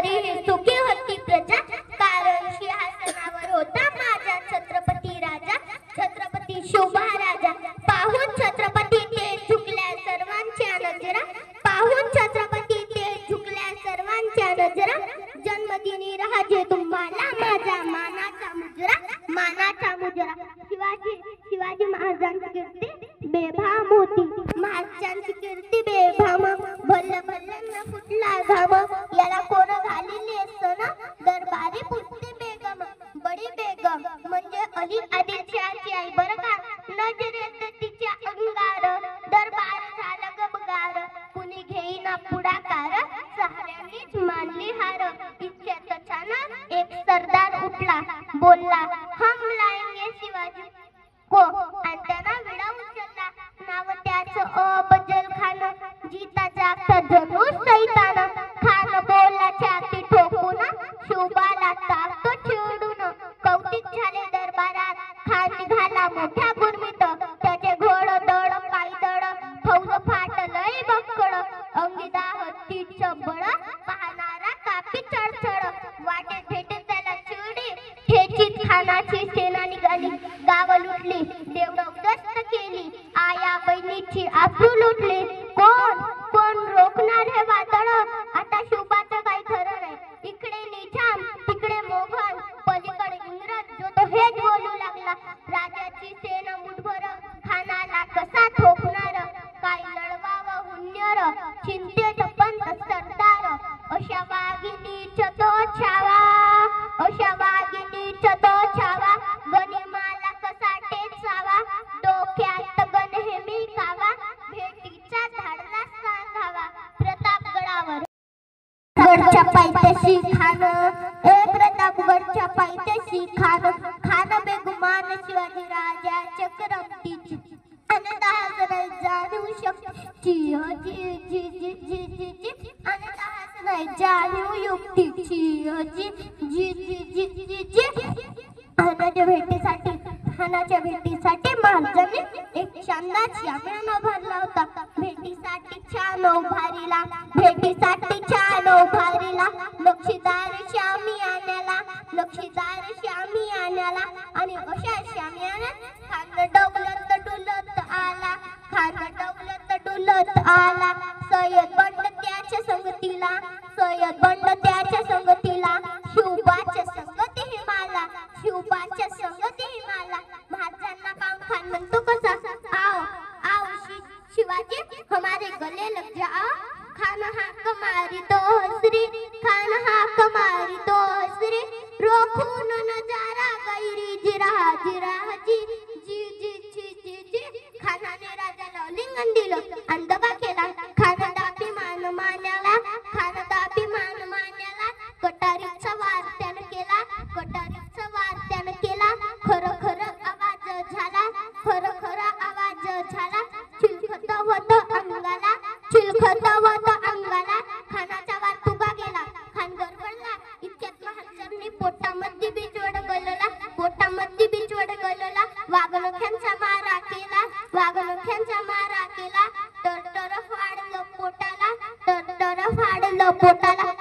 तरी सुखी होती प्रजा, कारण सिंहासनावर होता माझा छत्रपती राजा. छत्रपती शोभा राजा पाहून छत्रपती ते झुकल्या सर्वांच्या नजरा, पाहून छत्रपती ते झुकल्या सर्वांच्या नजरा. जन्मदिनी राजे तुम्हाला माझा मानाचा मुजरा, मानाचा मुजरा. शिवाजी महाराजांची कीर्ती बेभाम होती, महाराजांची कीर्ती बेभाम. भल्ल भल्ल फुटला घाम, याला कोण घालेली असतं दरबारी पुसती बेगम. बडी बेगम म्हणजे अली आदिलशाहची आई बरं का. नजरेत तिच्या अंगार दरबार झाला गबगार, कुणी घेईना पुढाकार, सहाऱ्यांनीच मानली हार. इच्छेत छान एक सरदार उठला, बोलला हम लाएंगे शिवाजी को, आणि त्यांना विडा उचलला. नाव त्याचं अफजल खान, जीता जागता जणू सैतान. खान बोलला छाती ठोकून, शोभाला टाकतो चिडून. कौतिक झाले दरबारात, खान निघाला मोठ्या गुरमीत. त्याचे घोड दड पायदळ, फौज फाटलंय बक्कळ. अंगिदा हत्तीचं बळ, पाहणारा कापी चढचढ. वाटेत भेटे त्याला चिडी, ठेचीत खानाची सेना निघाली. गाव लुटली, देवडं उद्ध्वस्त केली, आया बहिणीची आबरू लुटली. कोण कोण रोखणार हे वादळ, आता शुभाचं काही खरं नाही. इकडे निजाम तिकडे मोगल, पलीकडे इंग्रज, जो तो हेच बोलू लागला. राजाची सेना मुठभर, खानाला कसा ठोकणार. काय लढवावं हुन्नर, चिंतेत पंत सरदार. अशा वाघिणीच तो छावा, अशा वाघिणीच तो छावा. गनिमाला कसा टेचावा, डोक्यात गण हेमी कावा. भेटीचा धाडला सांगावा, प्रतापगडावर गडच्या पायथ्याशी खान, प्रतापगडच्या पायथ्याशी खान. खान बेगुमान शिवाजी राजा चक्रवर्तीची, अनंत हसराय जाणीव शक्तीची. अनंत हसराय जाणीव युक्तीची. खानाच्या भेटीसाठी महाराजांनी एक शानदार शामियाना भरला होता. भेटीसाठी छान उभारीला, भेटीसाठी छान उभारीला. लक्षीदार शामियान्याला, लक्षीदार शामियान्याला. आणि अशा शामियान्यात खान डौलत डुलत आला, खान डौलत डुलत आला. सय्यद बंड त्याच्या संगतीला, सय्यद बंड त्याच्या संगतीला. शिवबाच्या संगती हिमाला, शिवबाच्या संगती हिमाला. महाराजांना पाहून खान म्हणतो कसा, आओ आओ शिवाजी हमारे गले लग जाओ. खान हाक मारी तो हसरी, खान हाक मारी तो हसरी. रोखून नजारा गैरी जिरा जिरा जी जी जी जी जी जी. खानाने राजाला लिंगन दिलं आणि दगा केला. खान दाबी मान मान्याला, खान दाबी मान मान्याला. कटारीचा वार त्यानं केला, कटारीचा वार त्यानं केला. खरं खरं आवाज झाला, खरं खरं आवाज झाला. चिलखत होत अंगाला, चिलखत होत अंगाला. खानाचा वार तुगा गेला, खान गरबडला. इतक्यात महाराजांनी पोटामध्ये बिजवड गळला, पोटामध्ये बिजवड गळला. वाघनख्यांचा मारा केला, वाघनख्यांचा मारा केला. तर फाडलं पोटाला, तर फाडलं पोटाला.